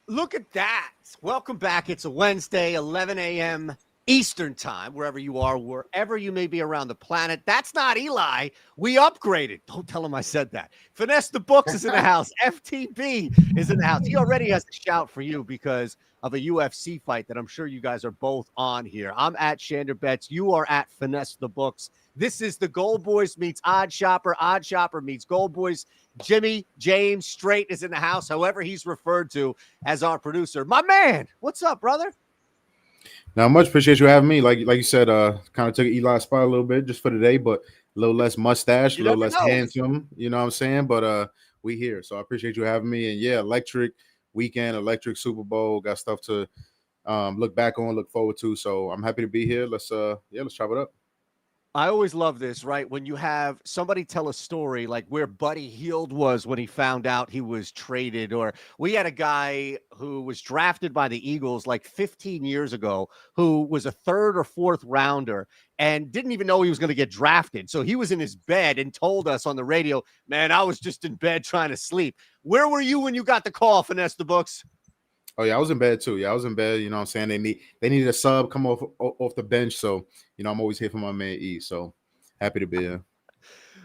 Look at that. Welcome back. It's a Wednesday, 11 a.m. Eastern time, wherever you are, wherever you may be around the planet. That's not Eli. We upgraded. Don't tell him I said that. Finesse the Books is in the house. FTB is in the house. He already has a shout for you because of a UFC fight that I'm sure you guys are both on here. I'm at Shander Betts. You are at Finesse the Books. This is the Gold Boys meets Odd Shopper. Odd Shopper meets Gold Boys. Jimmy James Straight is in the house, however he's referred to as our producer. My man, what's up, brother? Now, much appreciate you having me. Like you said, kind of took Eli's spot a little bit just for today, but a little less mustache, a You little never less know. handsome. You know what I'm saying? But we here, so I appreciate you having me. And yeah, electric weekend, electric Super Bowl. Got stuff to look back on, look forward to. So I'm happy to be here. Let's chop it up. I always love this, right? When you have somebody tell a story like where Buddy Hield was when he found out he was traded, or we had a guy who was drafted by the Eagles like 15 years ago who was a third or fourth rounder and didn't even know he was going to get drafted. So he was in his bed and told us on the radio, man, I was just in bed trying to sleep. Where were you when you got the call, Finesse the Books? Oh yeah, I was in bed too. Yeah, I was in bed. You know what I'm saying? They needed a sub come off the bench. So, I'm always here for my man E. So happy to be here.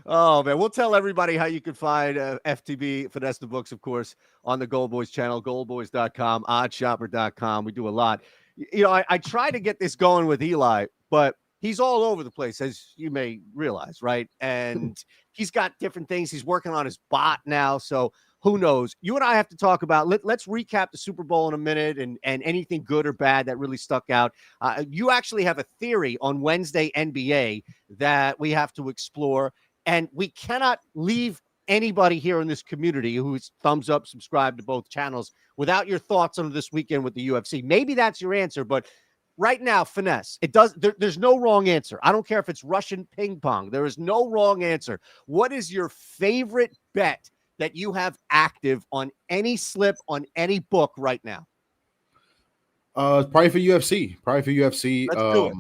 Oh, man. We'll tell everybody how you can find FTB, Finesse the Books, of course, on the Gold Boys channel, goldboys.com, oddshopper.com. We do a lot. I try to get this going with Eli, but he's all over the place, as you may realize, right? And he's got different things. He's working on his bot now. So who knows? You and I have to talk about, let's recap the Super Bowl in a minute and anything good or bad that really stuck out. You actually have a theory on Wednesday NBA that we have to explore. And we cannot leave anybody here in this community who's thumbs up, subscribe to both channels without your thoughts on this weekend with the UFC. Maybe that's your answer, but right now, Finesse, there's no wrong answer. I don't care if it's Russian ping pong. There is no wrong answer. What is your favorite bet that you have active on any slip on any book right now? Probably for UFC. Probably for UFC. Let's do it.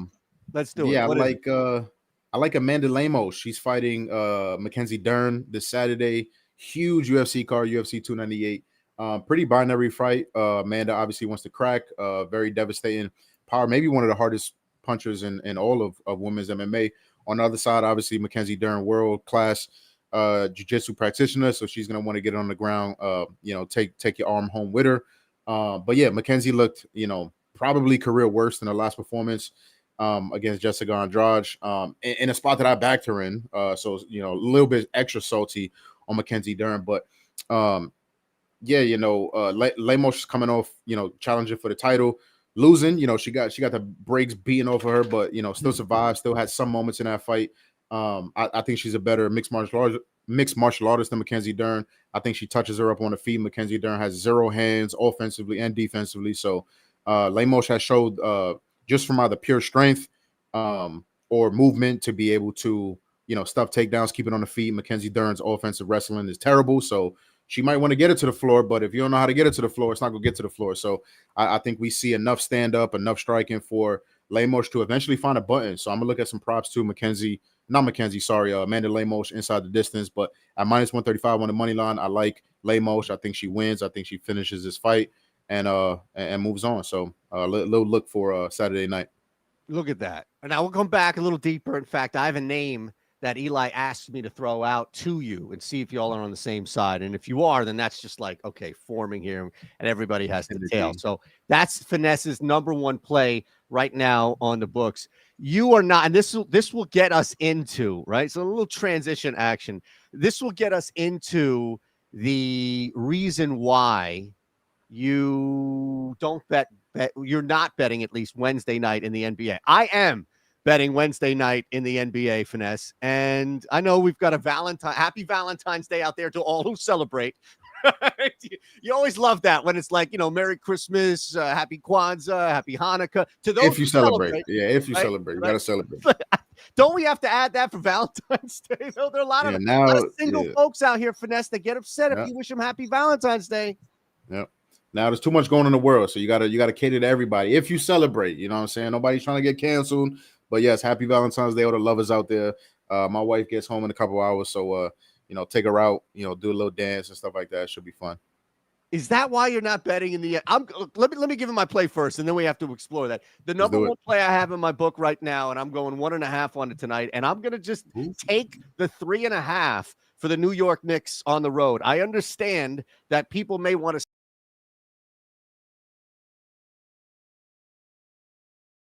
Let's do it. Yeah, What is it? I like Amanda Lemos. She's fighting Mackenzie Dern this Saturday. Huge UFC card, UFC 298. Pretty binary fight. Amanda obviously wants to crack. Very devastating power. Maybe one of the hardest punchers in all of women's MMA. On the other side, obviously Mackenzie Dern, world class jiu-jitsu practitioner. So she's gonna want to get on the ground. Take your arm home with her. But yeah, Mackenzie looked, probably career worst in her last performance against Jessica Andrade in a spot that I backed her in. So, a little bit extra salty on Mackenzie Dern. But yeah, Lemos is coming off, challenging for the title, losing. She got the brakes beaten off of her, but still survived. Still had some moments in that fight. I think she's a better mixed martial artist than Mackenzie Dern. I think she touches her up on the feet. Mackenzie Dern has zero hands offensively and defensively. So Lemos has showed just from either pure strength or movement to be able to, stuff takedowns, keep it on the feet. Mackenzie Dern's offensive wrestling is terrible. So she might want to get it to the floor, but if you don't know how to get it to the floor, it's not going to get to the floor. So I think we see enough stand up, enough striking for Lemos to eventually find a button. So I'm going to look at some props too. Amanda Lemos inside the distance, but at minus 135 on the money line, I like Lemos. I think she wins. I think she finishes this fight and moves on. So a little look for Saturday night. Look at that. And now we'll come back a little deeper. In fact, I have a name that Eli asked me to throw out to you and see if y'all are on the same side. And if you are, then that's just like, okay, forming here and everybody has to tail. So that's Finesse's number one play right now on the books. You are not, and this will get us into, right? So a little transition action. This will get us into the reason why you don't bet, you're not betting at least Wednesday night in the NBA. I am betting Wednesday night in the NBA, Finesse. And I know we've got a happy Valentine's Day out there to all who celebrate. You always love that when it's like, Merry Christmas, Happy Kwanzaa, Happy Hanukkah. To those if you who celebrate, if you right? celebrate, you got to celebrate. Don't we have to add that for Valentine's Day? Though there are a lot of single folks out here, Finesse, that get upset if you wish them Happy Valentine's Day. Yeah. Now there's too much going on in the world, so you gotta cater to everybody. If you celebrate, you know what I'm saying. Nobody's trying to get canceled, but yes, Happy Valentine's Day, all the lovers out there. My wife gets home in a couple hours, so take her out, do a little dance and stuff like that. It should be fun. Is that why you're not betting in the? Let me give him my play first, and then we have to explore that. The Let's number do one it. play I have in my book right now, and I'm going 1.5 on it tonight, and I'm gonna just Ooh. take the 3.5 for the New York Knicks on the road. I understand that people may want to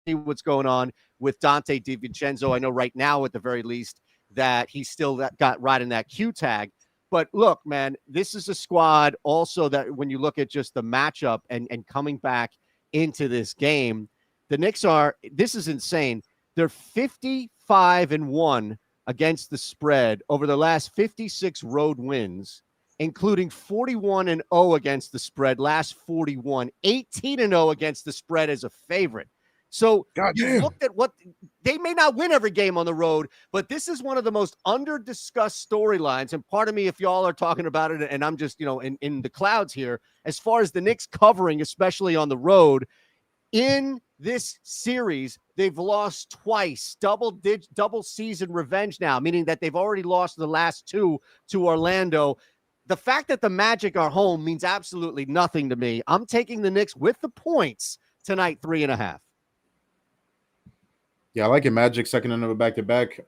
see what's going on with Dante DiVincenzo. I know right now, at the very least, that he's still got riding that Q tag. But look, man, this is a squad also that when you look at just the matchup and coming back into this game, the Knicks this is insane. They're 55-1 against the spread over the last 56 road wins, including 41-0 against the spread, last 41, 18-0 against the spread as a favorite. So God you damn. looked at what they may not win every game on the road, but this is one of the most under-discussed storylines. And part of me, if y'all are talking about it, and I'm just, in the clouds here, as far as the Knicks covering, especially on the road, in this series, they've lost twice, double season revenge now, meaning that they've already lost the last two to Orlando. The fact that the Magic are home means absolutely nothing to me. I'm taking the Knicks with the points tonight, 3.5. Yeah, I like it. Magic second another back to back.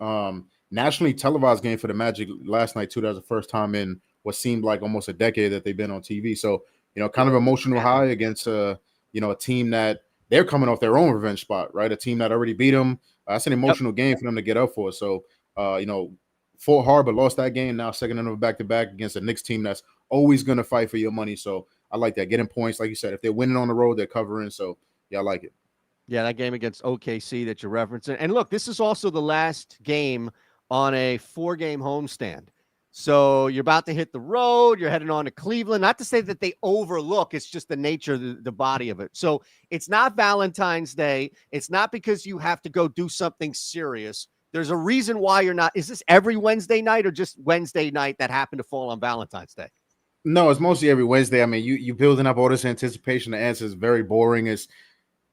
Nationally televised game for the Magic last night too. That was the first time in what seemed like almost a decade that they've been on TV. So kind of emotional high against a team that they're coming off their own revenge spot, right? A team that already beat them. That's an emotional game for them to get up for. So fought hard but lost that game. Now second another back to back against a Knicks team that's always going to fight for your money. So I like that. Getting points, like you said, if they're winning on the road, they're covering. So yeah, I like it. Yeah, that game against OKC that you're referencing. And look, this is also the last game on a 4-game homestand. So you're about to hit the road. You're heading on to Cleveland. Not to say that they overlook. It's just the nature of the body of it. So it's not Valentine's Day. It's not because you have to go do something serious. There's a reason why you're not. Is this every Wednesday night or just Wednesday night that happened to fall on Valentine's Day? No, it's mostly every Wednesday. I mean, you building up all this anticipation. The answer is very boring.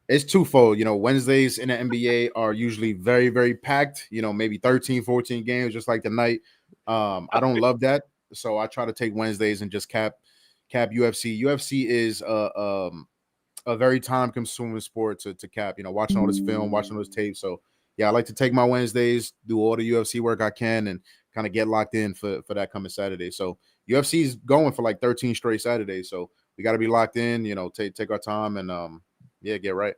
It's twofold. Wednesdays in the NBA are usually very, very packed, maybe 13, 14 games, just like the night. I don't love that. So I try to take Wednesdays and just cap UFC. UFC is a very time consuming sport to cap, watching all this film, watching all this tape. So yeah, I like to take my Wednesdays, do all the UFC work I can, and kind of get locked in for that coming Saturday. So UFC is going for like 13 straight Saturdays. So we got to be locked in, take our time and yeah, get right.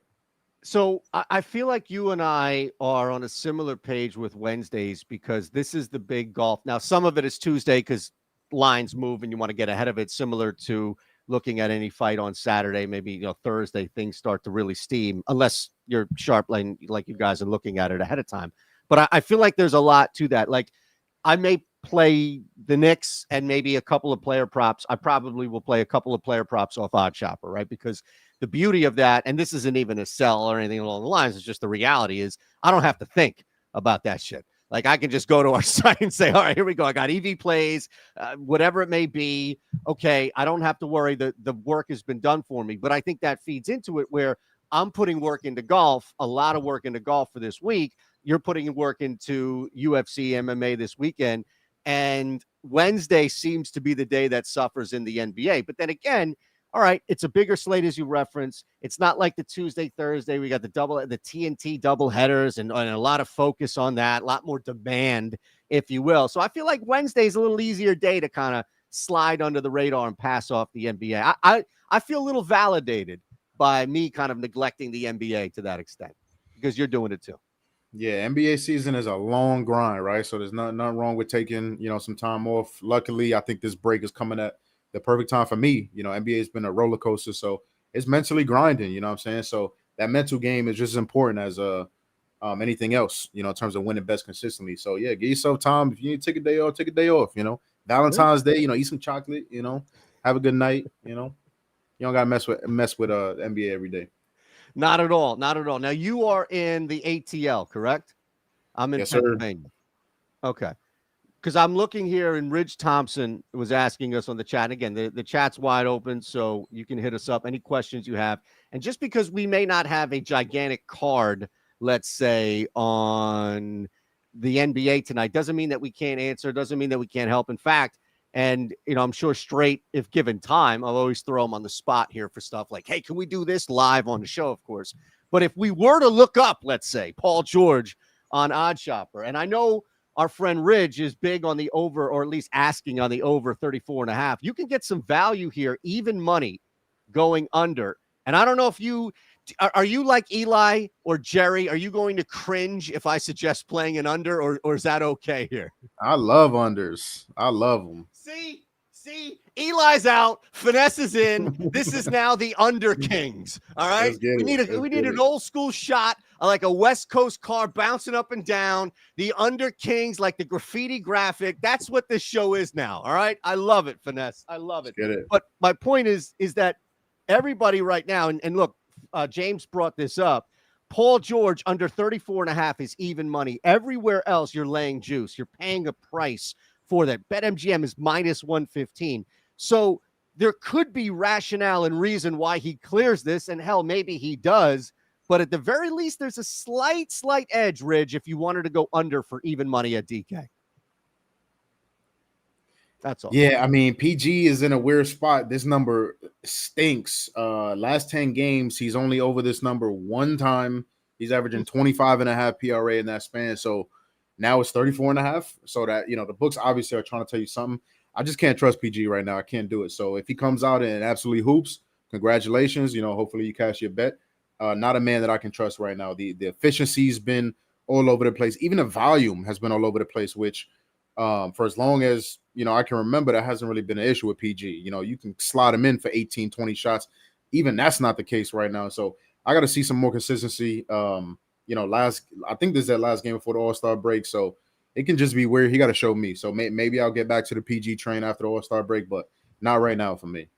So I feel like you and I are on a similar page with Wednesdays because this is the big golf. Now, some of it is Tuesday because lines move and you want to get ahead of it, similar to looking at any fight on Saturday. Maybe Thursday things start to really steam, unless you're sharp like you guys are looking at it ahead of time. But I feel like there's a lot to that. Like I may play the Knicks and maybe a couple of player props. I probably will play a couple of player props off Odd Shopper, right? Because the beauty of that, and this isn't even a sell or anything along the lines, it's just the reality is I don't have to think about that shit. Like I can just go to our site and say, all right, here we go. I got EV plays, whatever it may be. Okay, I don't have to worry. The work has been done for me. But I think that feeds into it where I'm putting work into golf, a lot of work into golf for this week. You're putting work into UFC, MMA this weekend. And Wednesday seems to be the day that suffers in the NBA. But then again, all right, it's a bigger slate as you reference. It's not like the Tuesday, Thursday. We got the TNT double headers and a lot of focus on that, a lot more demand, if you will. So I feel like Wednesday's a little easier day to kind of slide under the radar and pass off the NBA. I feel a little validated by me kind of neglecting the NBA to that extent because you're doing it too. Yeah, NBA season is a long grind, right? So there's nothing wrong with taking, some time off. Luckily, I think this break is coming at the perfect time for me. NBA has been a roller coaster, so it's mentally grinding, you know what I'm saying? So that mental game is just as important as anything else, in terms of winning best consistently. So yeah, give yourself time. If you need to take a day off, take a day off, Valentine's Day, eat some chocolate, have a good night, You don't gotta mess with NBA every day. Not at all. Not at all. Now you are in the ATL, correct? I'm in Yes, sir. Pennsylvania. Okay. Because I'm looking here and Ridge Thompson was asking us on the chat. And again, the chat's wide open, so you can hit us up. Any questions you have. And just because we may not have a gigantic card, let's say, on the NBA tonight, doesn't mean that we can't answer, doesn't mean that we can't help. In fact, And, I'm sure Straight, if given time, I'll always throw him on the spot here for stuff like, hey, can we do this live on the show, of course. But if we were to look up, let's say, Paul George on OddsShopper, and I know our friend Ridge is big on the over, or at least asking on the over 34.5. You can get some value here, even money going under. And I don't know if are you like Eli or Jerry? Are you going to cringe if I suggest playing an under, or is that okay here? I love unders. I love them. See, Eli's out, Finesse is in. This is now the Under Kings. All right, we need an old school shot, like a West Coast car bouncing up and down. The Under Kings, like the graffiti graphic. That's what this show is now. All right, I love it, Finesse. I love it. Get it. But my point is that everybody right now, and look, James brought this up. Paul George under 34.5 is even money. Everywhere else, you're laying juice. You're paying a price for that. BetMGM is minus 115. So there could be rationale and reason why he clears this, and hell, maybe he does. But at the very least, there's a slight edge, Ridge, if you wanted to go under for even money at DK. That's all. Yeah, I mean, PG is in a weird spot. This number stinks. Last 10 games, he's only over this number one time. He's averaging 25.5 PRA in that span. So now it's 34.5. So that, the books obviously are trying to tell you something. I just can't trust PG right now. I can't do it. So if he comes out and absolutely hoops, congratulations. Hopefully you cash your bet. Not a man that I can trust right now. The efficiency's been all over the place. Even the volume has been all over the place, which for as long as, I can remember, that hasn't really been an issue with PG. You can slot him in for 18, 20 shots. Even that's not the case right now. So I got to see some more consistency. I think this is that last game before the All-Star break. So it can just be weird. He got to show me. So maybe I'll get back to the PG train after the All-Star break, but not right now for me.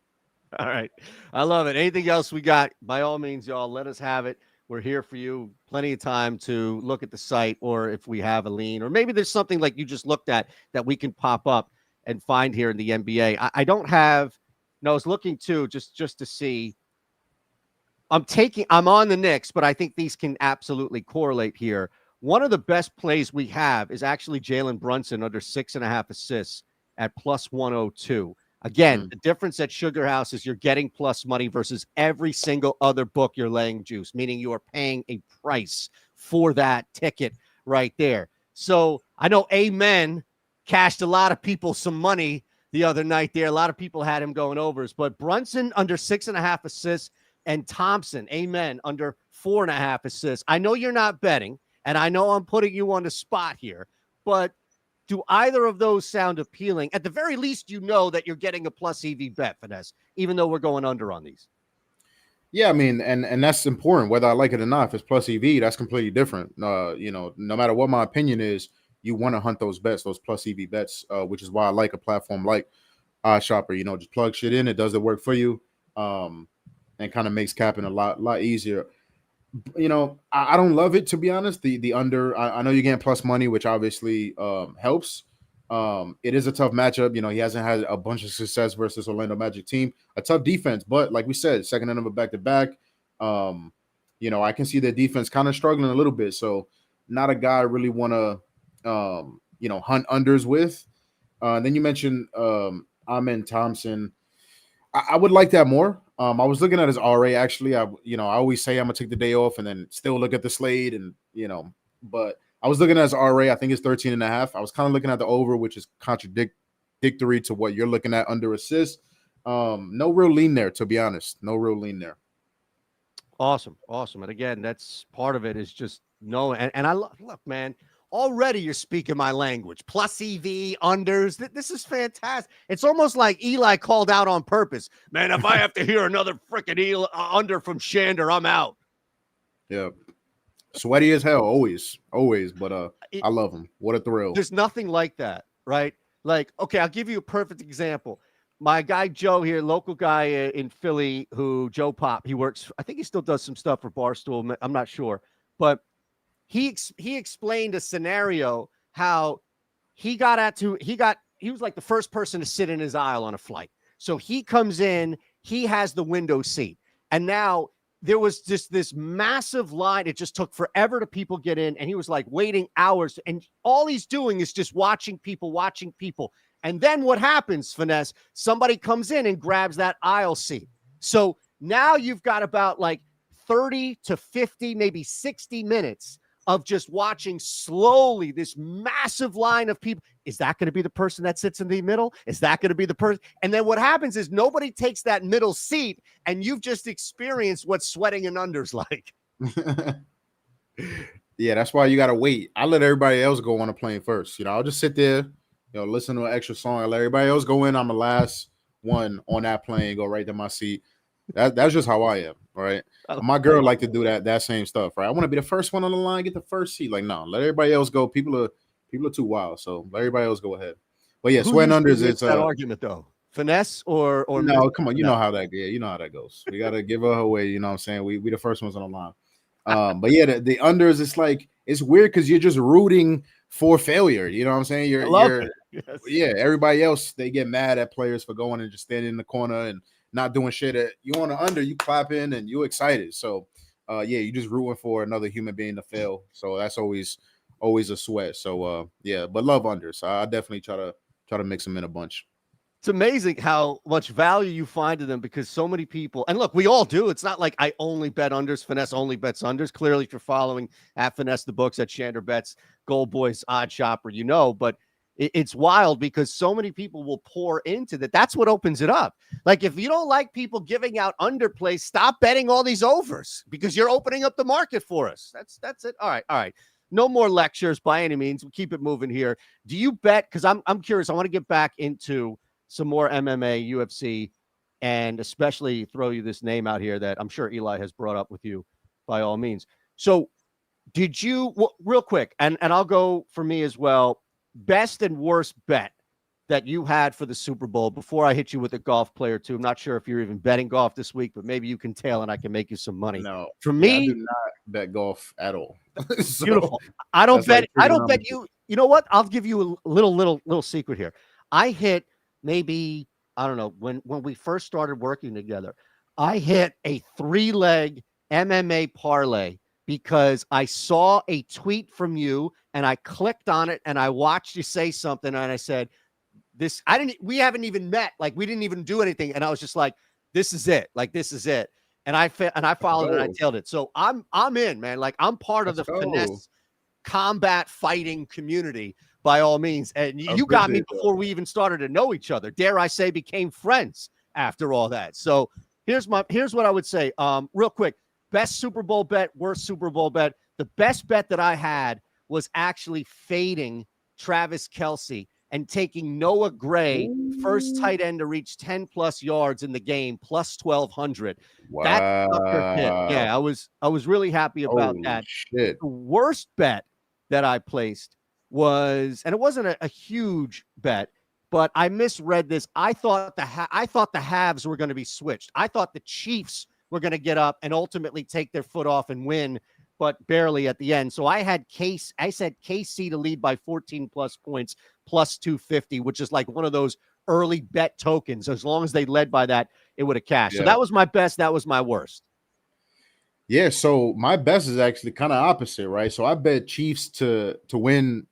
All right. I love it. Anything else we got? By all means, y'all, let us have it. We're here for you. Plenty of time to look at the site, or if we have a lean, or maybe there's something like you just looked at that we can pop up and find here in the NBA. I don't have, I was looking too, just to see. I'm on the Knicks, but I think these can absolutely correlate here. One of the best plays we have is actually Jalen Brunson under 6.5 assists at plus 102. Again, the difference at Sugar House is you're getting plus money versus every single other book you're laying juice, meaning you are paying a price for that ticket right there. So I know Amen cashed a lot of people some money the other night there. A lot of people had him going overs, but Brunson under 6.5 assists and Thompson, Amen, under 4.5 assists. I know you're not betting, and I know I'm putting you on the spot here, but do either of those sound appealing? At the very least, that you're getting a plus EV bet, Finesse, even though we're going under on these. Yeah, I mean, and that's important, whether I like it or not. If it's plus EV, that's completely different. No matter what my opinion is, you want to hunt those bets, those plus EV bets, which is why I like a platform like OddsShopper. Just plug shit in. It does the work for you, and kind of makes capping a lot easier. I don't love it, to be honest. The under, I know you're getting plus money, which obviously helps. It is a tough matchup. He hasn't had a bunch of success versus Orlando Magic team. A tough defense, but like we said, second end of a back-to-back. I can see their defense kind of struggling a little bit. So not a guy I really want to, hunt unders with. Then you mentioned Amen Thompson. I would like that more. I was looking at his RA actually. I always say I'm gonna take the day off and then still look at the slate and but I was looking at his RA. I think it's 13.5. I was kind of looking at the over, which is contradictory to what you're looking at under assist. No real lean there, to be honest. No real lean there. Awesome. And again, that's part of it is just knowing. And I look, man. Already you're speaking my language. Plus EV, unders. This is fantastic. It's almost like Eli called out on purpose. Man, if I have to hear another freaking Eli under from Shander, I'm out. Yeah. Sweaty as hell, always. But I love him. What a thrill. There's nothing like that, right? Like, okay, I'll give you a perfect example. My guy Joe here, local guy in Philly, Joe Pop, he works, I think he still does some stuff for Barstool. I'm not sure. But he explained a scenario how he was like the first person to sit in his aisle on a flight. So he comes in, he has the window seat. And now there was just this massive line. It just took forever to people get in. And he was like waiting hours. And all he's doing is just watching people. And then what happens, Finesse? Somebody comes in and grabs that aisle seat. So now you've got about like 30 to 50, maybe 60 minutes of just watching slowly this massive line of people. Is that going to be the person that sits in the middle? Is that going to be the person? And then what happens is nobody takes that middle seat, and you've just experienced what sweating and unders like. Yeah, that's why you got to wait. I let everybody else go on a plane first. I'll just sit there, listen to an extra song. I let everybody else go in. I'm the last one on that plane, go right to my seat. That's just how I am, right? My girl like to do that same stuff, right? I want to be the first one on the line, get the first seat. Like, no, let everybody else go. People are too wild, so let everybody else go ahead. But yeah, sweat unders. It's that argument though. Finesse or no? Come on, you know how that. Yeah, you know how that goes. We gotta give her away. You know what I'm saying? We the first ones on the line. But yeah, the unders. It's like it's weird because you're just rooting for failure. You know what I'm saying? Yeah. Everybody else, they get mad at players for going and just standing in the corner and not doing shit. You on the under, you clapping and you excited. So yeah, you just rooting for another human being to fail. So that's always a sweat. So yeah, but love unders. I definitely try to mix them in a bunch. It's amazing how much value you find in them because so many people, and look, we all do. It's not like I only bet unders. Finesse only bets unders. Clearly, if you're following at Finesse the Books, at Shander Bets, Gold Boys, Odd Shopper, but it's wild because so many people will pour into that. That's what opens it up. Like if you don't like people giving out underplays, stop betting all these overs because you're opening up the market for us. That's it. All right. No more lectures by any means. We'll keep it moving here. Do you bet? Because I'm curious. I want to get back into some more MMA, UFC, and especially throw you this name out here that I'm sure Eli has brought up with you by all means. So did you, real quick, and I'll go for me as well, best and worst bet that you had for the Super Bowl before I hit you with a golf player too? I'm not sure if you're even betting golf this week, but maybe you can tail and I can make you some money. No, for me, I do not bet golf at all. So, beautiful. I don't bet. Like I don't bet you. You know what? I'll give you a little secret here. I hit maybe, I don't know, when we first started working together, I hit a 3-leg MMA parlay because I saw a tweet from you and I clicked on it and I watched you say something and I said, we haven't even met. Like we didn't even do anything. And I was just like, this is it. Like, this is it. And I followed and I tailed it. So I'm in, man. Like I'm part of the Finesse combat fighting community by all means. And you got me before we even started to know each other. Dare I say became friends after all that. So here's what I would say. Real quick, best Super Bowl bet, worst Super Bowl bet. The best bet that I had was actually fading Travis Kelce and taking Noah Gray, first tight end to reach 10 plus yards in the game, plus 1,200. Wow. That sucker hit. Yeah, I was really happy about that. Shit. The worst bet that I placed was, and it wasn't a huge bet, but I misread this. I thought the halves were going to be switched. I thought the Chiefs were going to get up and ultimately take their foot off and win, but barely at the end. So I said KC to lead by 14 plus points, plus 250, which is like one of those early bet tokens. As long as they led by that, it would have cashed. Yeah. So that was my best. That was my worst. Yeah. So my best is actually kind of opposite, right? So I bet Chiefs to win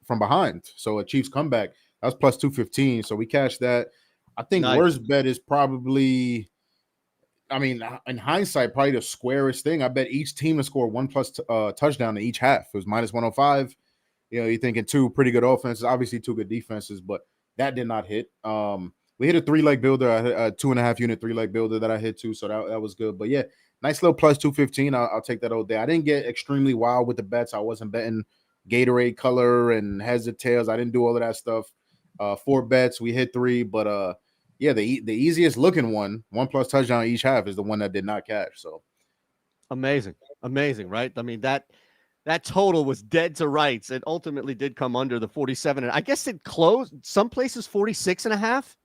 from behind. So a Chiefs comeback, that was plus 215. So we cashed that. I think worst bet is probably, I mean, in hindsight, probably the squarest thing. I bet each team to score 1+ touchdown in each half. It was minus 105. You're thinking 2 pretty good offenses, obviously 2 good defenses, but that did not hit. We hit a 3-leg builder, a 2.5 unit 3-leg builder that I hit too, so that was good. But yeah, nice little plus 215. I'll take that all day. I didn't get extremely wild with the bets. I wasn't betting Gatorade color and heads or tails. I didn't do all of that stuff. 4 bets, we hit 3, but yeah, the easiest looking 1+ touchdown each half is the one that did not cash. So amazing, right? I mean, that total was dead to rights. It ultimately did come under the 47. And I guess it closed some places 46.5.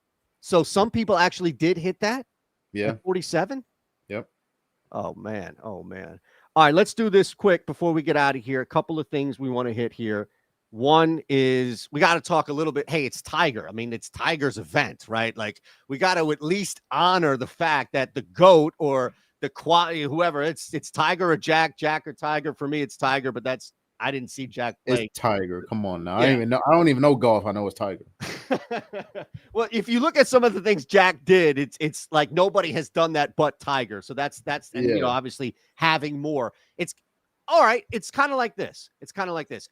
So some people actually did hit that. Yeah. 47. Yep. Oh man. All right, let's do this quick before we get out of here. A couple of things we want to hit here. One is we got to talk a little bit. Hey, it's Tiger. I mean, it's Tiger's event, right? Like we got to at least honor the fact that the GOAT or the whoever, it's Tiger or Jack or Tiger. For me, it's Tiger, but that's I didn't see Jack play. It's Tiger. Come on now. Yeah. I don't even know golf. I know it's Tiger. Well, if you look at some of the things Jack did, it's like nobody has done that but Tiger. So that's and Yeah. obviously having more. It's all right. It's kind of like this.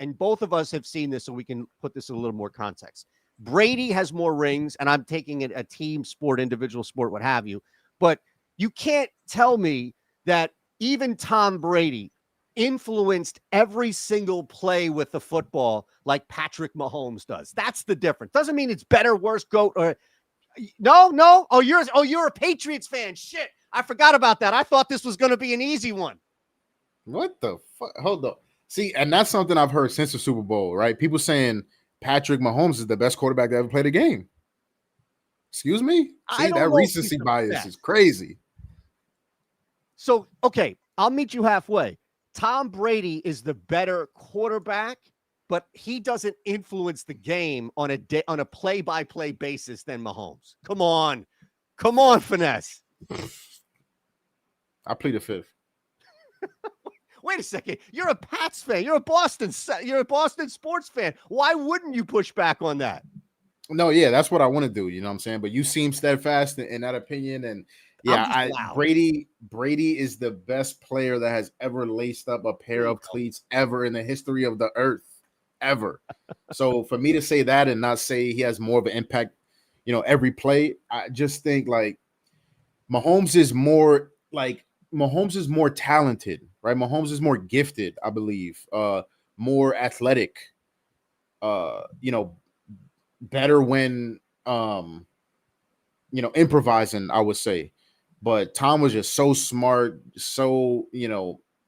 And both of us have seen this, so we can put this in a little more context. Brady has more rings, and I'm taking it a team sport, individual sport, what have you. But you can't tell me that even Tom Brady influenced every single play with the football like Patrick Mahomes does. That's the difference. Doesn't mean it's better, worse, GOAT, or no. Oh, you're a Patriots fan. Shit. I forgot about that. I thought this was going to be an easy one. What the fuck? Hold up. See, and that's something I've heard since the Super Bowl, right? People saying Patrick Mahomes is the best quarterback that ever played a game. Excuse me? See, that recency bias is crazy. So, okay, I'll meet you halfway. Tom Brady is the better quarterback, but he doesn't influence the game on a play-by-play basis than Mahomes. Come on, Finesse. I plead the fifth. Wait a second. You're a Pats fan. You're a Boston sports fan. Why wouldn't you push back on that? No, yeah, that's what I want to do. You know what I'm saying? But you seem steadfast in that opinion. And yeah, Brady is the best player that has ever laced up a pair of cleats ever in the history of the earth, ever. So for me to say that and not say he has more of an impact, every play, I just think like Mahomes is more talented, right? Mahomes is more gifted, I believe, more athletic, better when, improvising, I would say. But Tom was just so smart, so,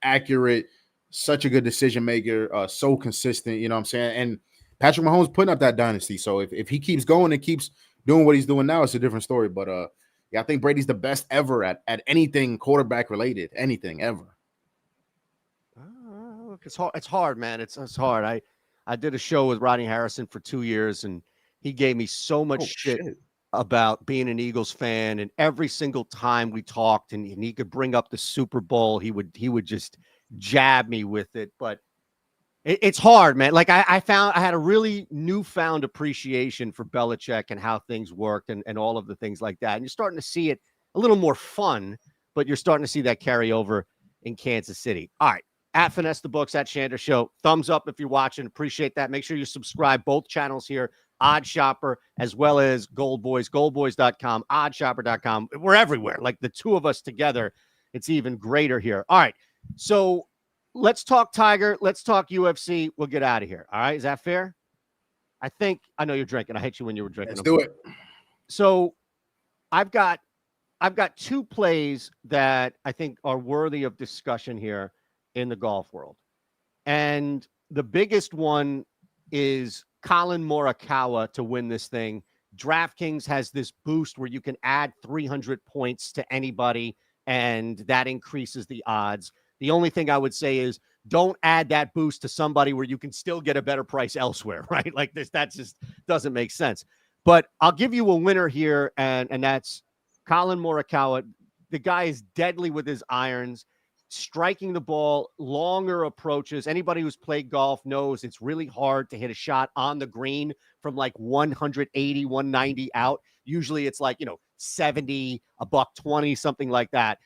accurate, such a good decision maker, so consistent, you know what I'm saying? And Patrick Mahomes putting up that dynasty. So if he keeps going and keeps doing what he's doing now, it's a different story. But yeah, I think Brady's the best ever at anything quarterback related, anything ever. It's hard, man. It's hard. I did a show with Rodney Harrison for 2 years, and he gave me so much shit about being an Eagles fan. And every single time we talked, and he could bring up the Super Bowl, he would just jab me with it. But it's hard, man. Like I had a really newfound appreciation for Belichick and how things worked and all of the things like that. And you're starting to see it a little more fun, but you're starting to see that carry over in Kansas City. All right. At Finesse the Books, at Shander Show. Thumbs up if you're watching. Appreciate that. Make sure you subscribe. Both channels here, Odd Shopper as well as Gold Boys, goldboys.com, oddshopper.com. We're everywhere. Like the two of us together, it's even greater here. All right. So let's talk Tiger. Let's talk UFC. We'll get out of here. All right. Is that fair? I know you're drinking. I hate you when you were drinking. Let's do it. So I've got two plays that I think are worthy of discussion here in the golf world. And the biggest one is Colin Morikawa to win this thing. DraftKings has this boost where you can add 300 points to anybody, and that increases the odds. The only thing I would say is don't add that boost to somebody where you can still get a better price elsewhere, right? Like this, that just doesn't make sense. But I'll give you a winner here, and that's Colin Morikawa. The guy is deadly with his irons, striking the ball, longer approaches. Anybody who's played golf knows it's really hard to hit a shot on the green from like 180, 190 out. Usually it's like, 70, $120, something like that.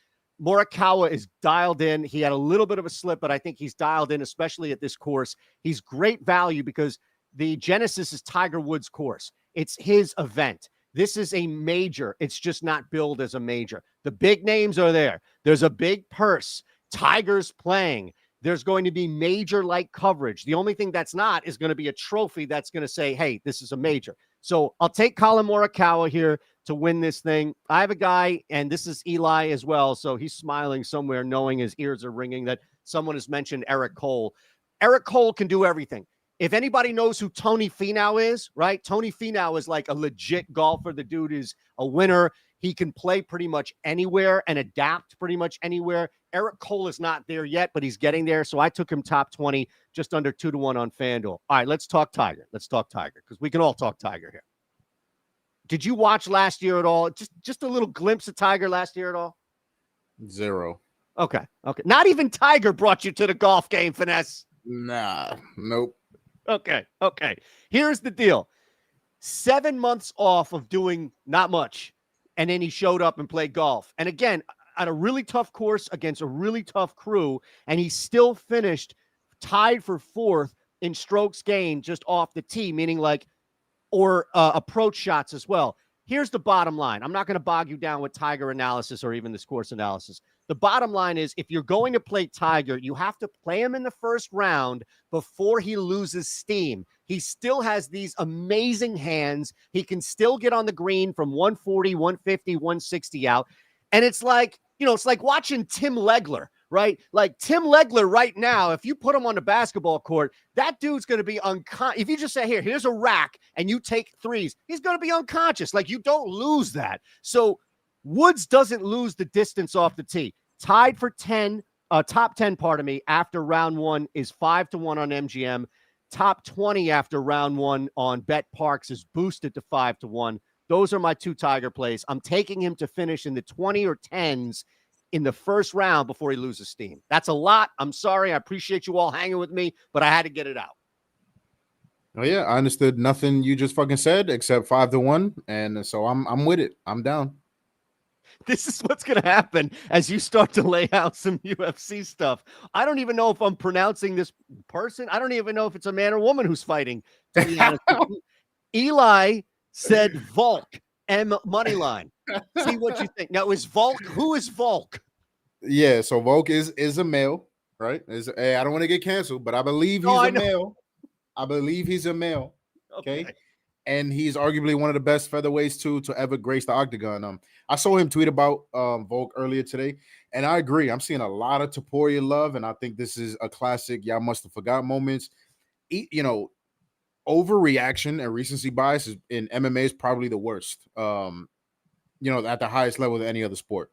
Morikawa is dialed in. He had a little bit of a slip, but I think he's dialed in, especially at this course. He's great value because the Genesis is Tiger Woods' course. It's his event. This is a major. It's just not billed as a major. The big names are there. There's a big purse. Tiger's playing. There's going to be major-like coverage. The only thing that's not is going to be a trophy that's going to say, hey, this is a major. So I'll take Colin Morikawa here to win this thing. I have a guy, and this is Eli as well, so he's smiling somewhere knowing his ears are ringing that someone has mentioned Eric Cole. Eric Cole can do everything. If anybody knows who Tony Finau is, right? Tony Finau is like a legit golfer. The dude is a winner. He can play pretty much anywhere and adapt pretty much anywhere. Eric Cole is not there yet, but he's getting there. So I took him top 20, just under 2-1 on FanDuel. All right, let's talk Tiger. Let's talk Tiger because we can all talk Tiger here. Did you watch last year at all? Just a little glimpse of Tiger last year at all? Zero. Okay. Not even Tiger brought you to the golf game, Finesse. Nah, nope. Okay. Here's the deal. 7 months off of doing not much. And then he showed up and played golf. And again, at a really tough course against a really tough crew, and he still finished tied for fourth in strokes gained just off the tee, meaning like, or approach shots as well. Here's the bottom line. I'm not going to bog you down with Tiger analysis or even this course analysis. The bottom line is if you're going to play Tiger, you have to play him in the first round before he loses steam. He still has these amazing hands. He can still get on the green from 140, 150, 160 out. And it's like, it's like watching Tim Legler, right? Like Tim Legler right now, if you put him on the basketball court, that dude's going to be unconscious. If you just say, here's a rack and you take threes, he's going to be unconscious. Like you don't lose that. So Woods doesn't lose the distance off the tee. Tied for 10, top 10, pardon me, after round one is 5-1 on MGM. Top 20 after round one on Bet Parks is boosted to 5-1. Those are my two Tiger plays. I'm taking him to finish in the 20 or 10s in the first round before he loses steam. That's a lot. I'm sorry. I appreciate you all hanging with me, but I had to get it out. Oh yeah, I understood nothing you just fucking said except 5-1, and so I'm with it. I'm down. This is what's going to happen as you start to lay out some UFC stuff. I don't even know if I'm pronouncing this person. I don't even know if it's a man or woman who's fighting. To be honest with you. Eli said Volk, M money line. See what you think. Now, is Volk? Who is Volk? Yeah, so Volk is a male, right? I don't want to get canceled, but I believe he's a male. I believe he's a male. Okay. And he's arguably one of the best featherweights to ever grace the octagon. I saw him tweet about Volk earlier today, and I agree. I'm seeing a lot of Topuria love, and I think this is a classic. Y'all must have forgot moments. Overreaction and recency bias in MMA is probably the worst. At the highest level of any other sport.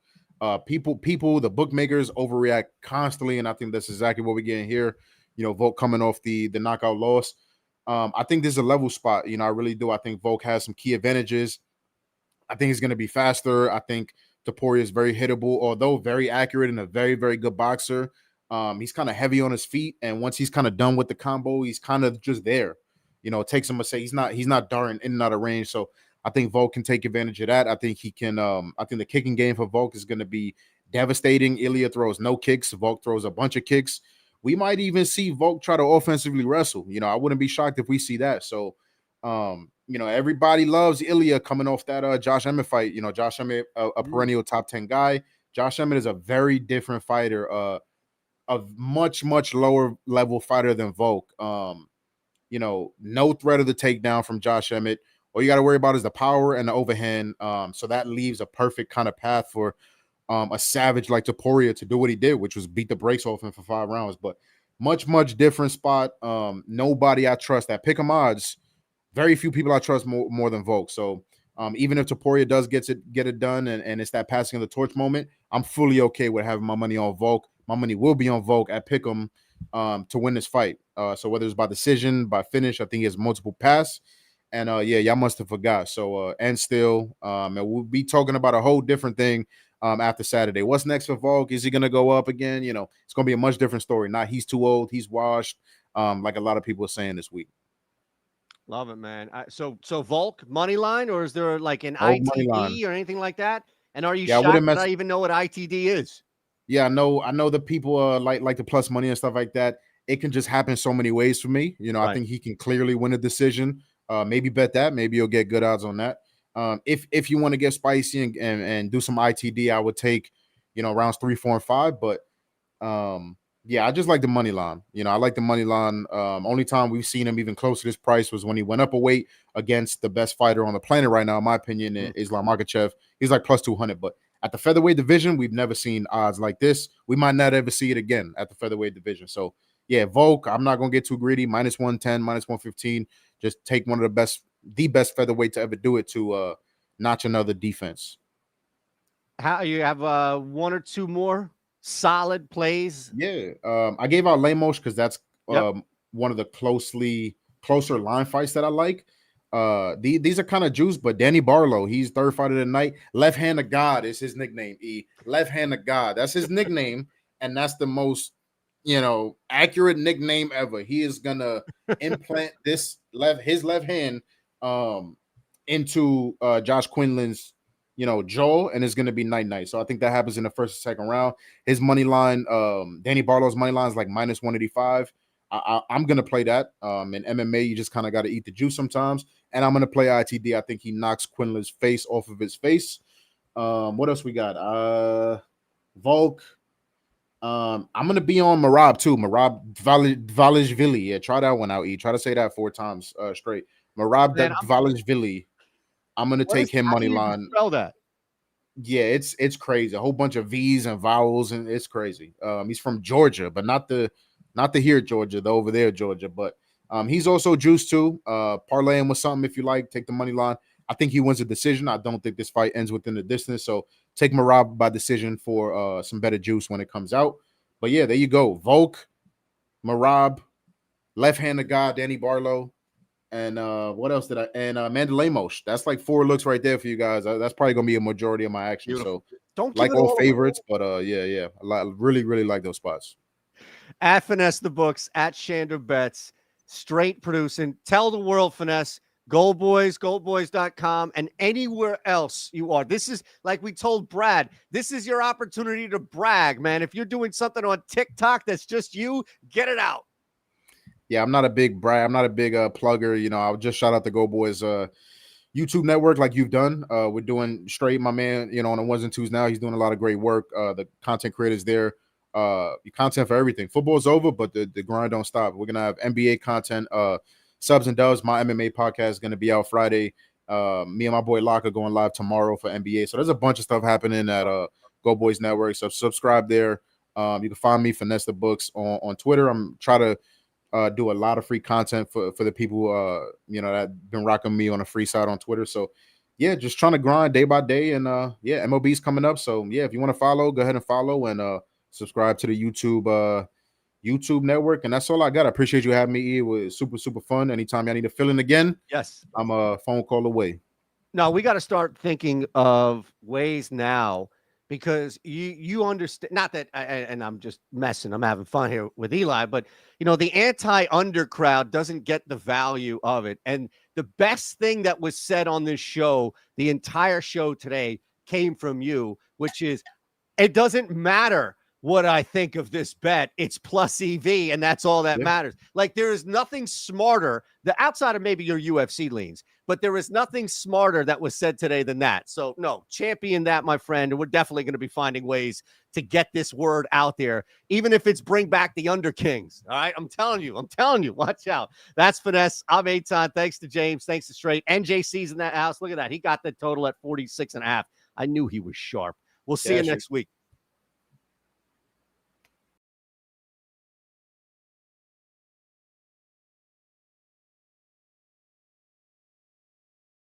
People, the bookmakers overreact constantly, and I think that's exactly what we're getting here. Volk coming off the knockout loss. I think this is a level spot. I really do. I think Volk has some key advantages. I think he's going to be faster. I think Topuria is very hittable, although very accurate and a very, very good boxer. He's kind of heavy on his feet, and once he's kind of done with the combo, he's kind of just there. It takes him a say he's not darting in and out of range. So I think Volk can take advantage of that. I think he can. I think the kicking game for Volk is going to be devastating. Ilya throws no kicks. Volk throws a bunch of kicks. We might even see Volk try to offensively wrestle. I wouldn't be shocked if we see that. So, everybody loves Ilya coming off that Josh Emmett fight. Josh Emmett, a perennial top 10 guy. Josh Emmett is a very different fighter, a much, much lower level fighter than Volk. No threat of the takedown from Josh Emmett. All you got to worry about is the power and the overhand. So that leaves a perfect kind of path for a savage like Topuria to do what he did, which was beat the brakes off him for 5 rounds. But much, much different spot. Nobody I trust at pick 'em odds. Very few people I trust more than Volk. So even if Topuria does get it done and it's that passing of the torch moment, I'm fully okay with having my money on Volk. My money will be on Volk at pick 'em to win this fight. So whether it's by decision, by finish, I think he has multiple pass. And y'all must have forgot. So and still, and we'll be talking about a whole different thing after Saturday. What's next for Volk? Is he gonna go up again? It's gonna be a much different story. Not he's too old, he's washed, like a lot of people are saying this week. Love it, man. So Volk money line, or is there like an Volk ITD or anything like that? And are you shocked that I even know what ITD is? Yeah, I know the people like the plus money and stuff like that. It can just happen so many ways for me. Right. I think he can clearly win a decision. Maybe bet that. Maybe you'll get good odds on that. If you want to get spicy and do some ITD, I would take, rounds 3, 4, and 5. But I just like the money line. I like the money line. Only time we've seen him even close to this price was when he went up a weight against the best fighter on the planet right now, in my opinion, Islam Makhachev. He's like plus 200. But at the featherweight division, we've never seen odds like this. We might not ever see it again at the featherweight division. So yeah, Volk, I'm not gonna get too greedy. Minus 110, minus 115. Just take one of the best featherweight to ever do it to notch another defense. How you have 1 or 2 more solid plays? Yeah, I gave out Lemos because that's one of the closer line fights that I like. These are kind of juice, but Danny Barlow, he's third fight of the night. Left hand of God is his nickname. Left hand of God, that's his nickname, and that's the most accurate nickname ever. He is gonna implant his left hand into Josh Quinlan's jaw, and it's gonna be night. So I think that happens in the first and second round. His money line, Danny Barlow's money line is like minus 185. I'm gonna play that. In MMA, you just kind of got to eat the juice sometimes, and I'm gonna play ITD. I think he knocks Quinlan's face off of his face. What else we got? Volk. I'm gonna be on Marab too. Marab Valishvili. Yeah, try that one out. Try to say that 4 times straight. Marab Valishvili. I'm gonna take him money line. Spell that. Yeah, it's crazy. A whole bunch of V's and vowels, and it's crazy. He's from Georgia, but not the here Georgia, the over there Georgia. But he's also juiced too. Parlay him with something if you like. Take the money line. I think he wins a decision. I don't think this fight ends within the distance. So take Marab by decision for some better juice when it comes out. But yeah, there you go. Volk, Marab, left-handed guy, Danny Barlow, and what else did I? And Amanda Lemos. That's like 4 looks right there for you guys. That's probably gonna be a majority of my action. Beautiful. So don't like all favorites, but yeah. I really like those spots. At Finesse the Books, at Shander Bets, straight producing. Tell the world, Finesse. Goldboys.com, and anywhere else you are. This is, like we told Brad, this is your opportunity to brag, man. If you're doing something on TikTok that's just you, get it out. Yeah, I'm not a big brag. I'm not a big plugger. I'll just shout out the Go Boys YouTube network like you've done. We're doing straight, my man, on the ones and twos now. He's doing a lot of great work. The content creators there. Your content for everything. Football's over, but the grind don't stop. We're going to have NBA content, Subs and Dubs, my MMA podcast is going to be out Friday. Me and my boy Locke are going live tomorrow for NBA. So there's a bunch of stuff happening at Go Boys Network. So subscribe there. You can find me, Finesse the Books, on Twitter. I'm trying to do a lot of free content for the people that been rocking me on a free side on Twitter. So yeah, just trying to grind day by day. And MLB's coming up. So yeah, if you want to follow, go ahead and follow and subscribe to the YouTube network. And that's all I got. I appreciate you having me. It was super fun. Anytime I need to fill in again, yes, I'm a phone call away. No, we got to start thinking of ways now, because you understand, not that and I'm just messing, I'm having fun here with Eli, but the anti-under crowd doesn't get the value of it. And the best thing that was said on this show, the entire show today, came from you, which is, it doesn't matter what I think of this bet. It's plus EV, and that's all that matters. Like, there is nothing smarter, outside of maybe your UFC leans, but there is nothing smarter that was said today than that. So no, champion that, my friend. And we're definitely going to be finding ways to get this word out there, even if it's bring back the Under Kings. All right. I'm telling you, watch out. That's Finesse. I'm Eytan. Thanks to James. Thanks to Straight. NJC's in that house. Look at that. He got the total at 46.5. I knew he was sharp. We'll see you next week.